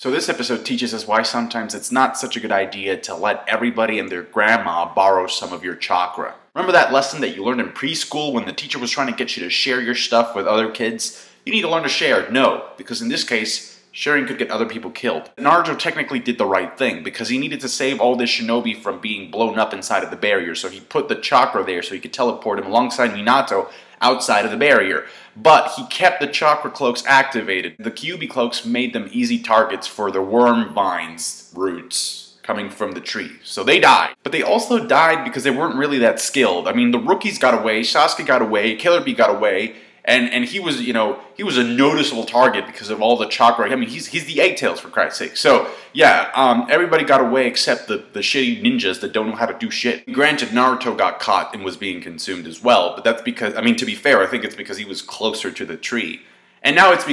So this episode teaches us why sometimes it's not such a good idea to let everybody and their grandma borrow some of your chakra. Remember that lesson that you learned in preschool when the teacher was trying to get you to share your stuff with other kids? You need to learn to share. No, because in this case, sharing could get other people killed. Naruto technically did the right thing because he needed to save all this shinobi from being blown up inside of the barrier, so he put the chakra there so he could teleport him alongside Minato outside of the barrier. But he kept the chakra cloaks activated. The Juubi cloaks made them easy targets for the worm vines roots coming from the tree. So they died. But they also died because they weren't really that skilled. I mean, the rookies got away, Sasuke got away, Killer Bee got away, and he was, you know, he was a noticeable target because of all the chakra. I mean, he's the Eight-Tails, for Christ's sake. So, yeah, everybody got away except the shitty ninjas that don't know how to do shit. Granted, Naruto got caught and was being consumed as well, but that's because, I mean, to be fair, I think it's because he was closer to the tree. And now it's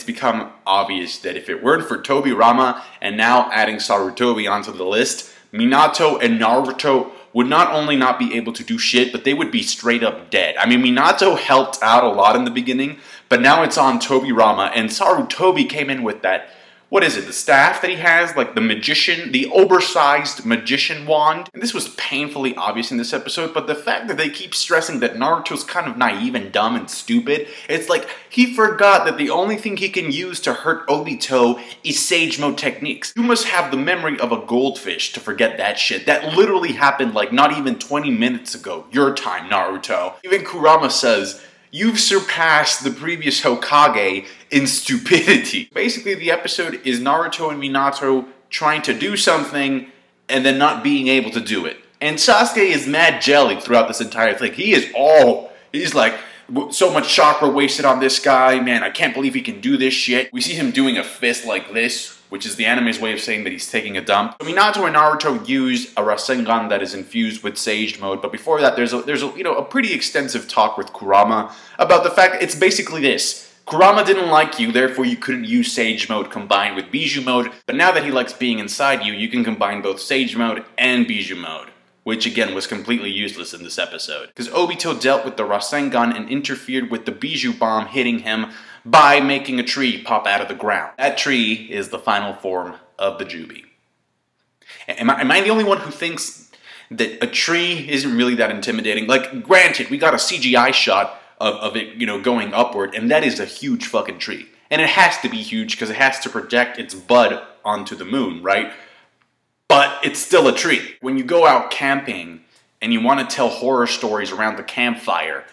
become obvious that if it weren't for Tobirama and now adding Sarutobi onto the list, Minato and Naruto would not only not be able to do shit, but they would be straight up dead. I mean, Minato helped out a lot in the beginning, but now it's on Tobirama, and Sarutobi came in with that, what is it, the staff that he has? Like the magician, the oversized magician wand? And this was painfully obvious in this episode, but the fact that they keep stressing that Naruto's kind of naive and dumb and stupid, it's like he forgot that the only thing he can use to hurt Obito is Sage Mode techniques. You must have the memory of a goldfish to forget that shit. That literally happened like not even 20 minutes ago. Your time, Naruto. Even Kurama says, "You've surpassed the previous Hokage in stupidity." Basically, the episode is Naruto and Minato trying to do something and then not being able to do it. And Sasuke is mad jelly throughout this entire thing. He's like, so much chakra wasted on this guy, man, I can't believe he can do this shit. We see him doing a fist like this, which is the anime's way of saying that he's taking a dump. So Minato and Naruto use a Rasengan that is infused with Sage Mode, but before that there's a pretty extensive talk with Kurama about the fact that it's basically this. Kurama didn't like you, therefore you couldn't use Sage Mode combined with Bijuu Mode, but now that he likes being inside you, you can combine both Sage Mode and Bijuu Mode. Which again was completely useless in this episode. Because Obito dealt with the Rasengan and interfered with the Bijuu bomb hitting him by making a tree pop out of the ground. That tree is the final form of the Juubi. Am I the only one who thinks that a tree isn't really that intimidating? Like, granted, we got a CGI shot of it, you know, going upward, and that is a huge fucking tree. And it has to be huge because it has to project its bud onto the moon, right? But it's still a tree. When you go out camping and you want to tell horror stories around the campfire,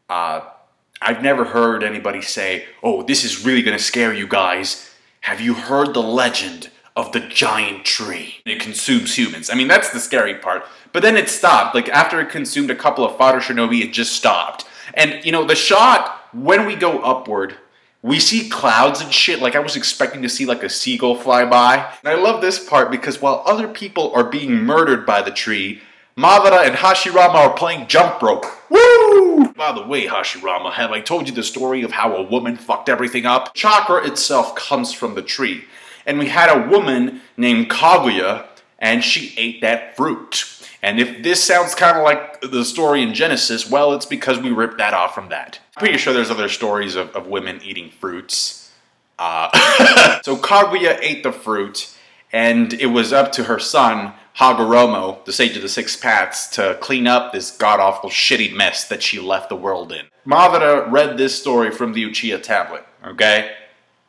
I've never heard anybody say, "Oh, this is really going to scare you guys. Have you heard the legend of the giant tree? It consumes humans." I mean, that's the scary part. But then it stopped. Like, after it consumed a couple of fodder shinobi, it just stopped. And, you know, the shot, when we go upward, we see clouds and shit. Like, I was expecting to see like a seagull fly by. And I love this part because while other people are being murdered by the tree, Madara and Hashirama are playing jump rope. Woo! By the way, Hashirama, have I told you the story of how a woman fucked everything up? Chakra itself comes from the tree. And we had a woman named Kaguya, and she ate that fruit. And if this sounds kind of like the story in Genesis, well, it's because we ripped that off from that. I'm pretty sure there's other stories of women eating fruits. So Kaguya ate the fruit, and it was up to her son, Hagoromo, the Sage of the Six Paths, to clean up this god-awful shitty mess that she left the world in. Madara read this story from the Uchiha tablet, okay?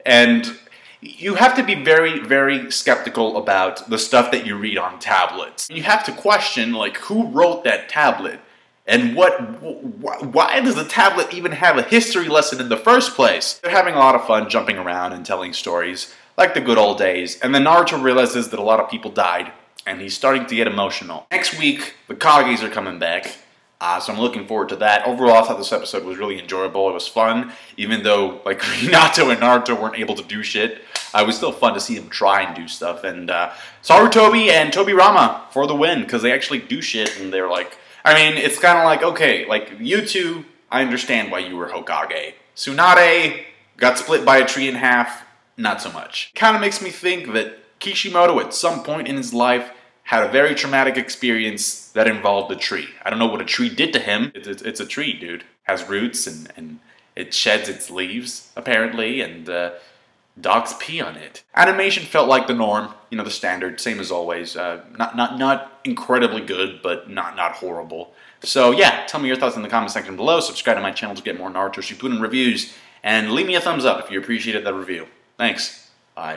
And you have to be very, very skeptical about the stuff that you read on tablets. You have to question, like, who wrote that tablet? And why does the tablet even have a history lesson in the first place? They're having a lot of fun jumping around and telling stories, like the good old days. And then Naruto realizes that a lot of people died, and he's starting to get emotional. Next week, the Kages are coming back. So I'm looking forward to that. Overall, I thought this episode was really enjoyable. It was fun, even though like Minato and Naruto weren't able to do shit. It was still fun to see them try and do stuff. And Sarutobi and Tobirama for the win, because they actually do shit, and they're like, I mean, it's kind of like, okay, like you two, I understand why you were Hokage. Tsunade got split by a tree in half, not so much. Kind of makes me think that Kishimoto at some point in his life had a very traumatic experience that involved a tree. I don't know what a tree did to him. It's a tree, dude. Has roots and it sheds its leaves, apparently, and Dogs pee on it. Animation felt like the norm, you know, the standard, same as always. Not incredibly good, but not horrible. So yeah, tell me your thoughts in the comment section below. Subscribe to my channel to get more Naruto Shippuden reviews, and leave me a thumbs up if you appreciated that review. Thanks. Bye.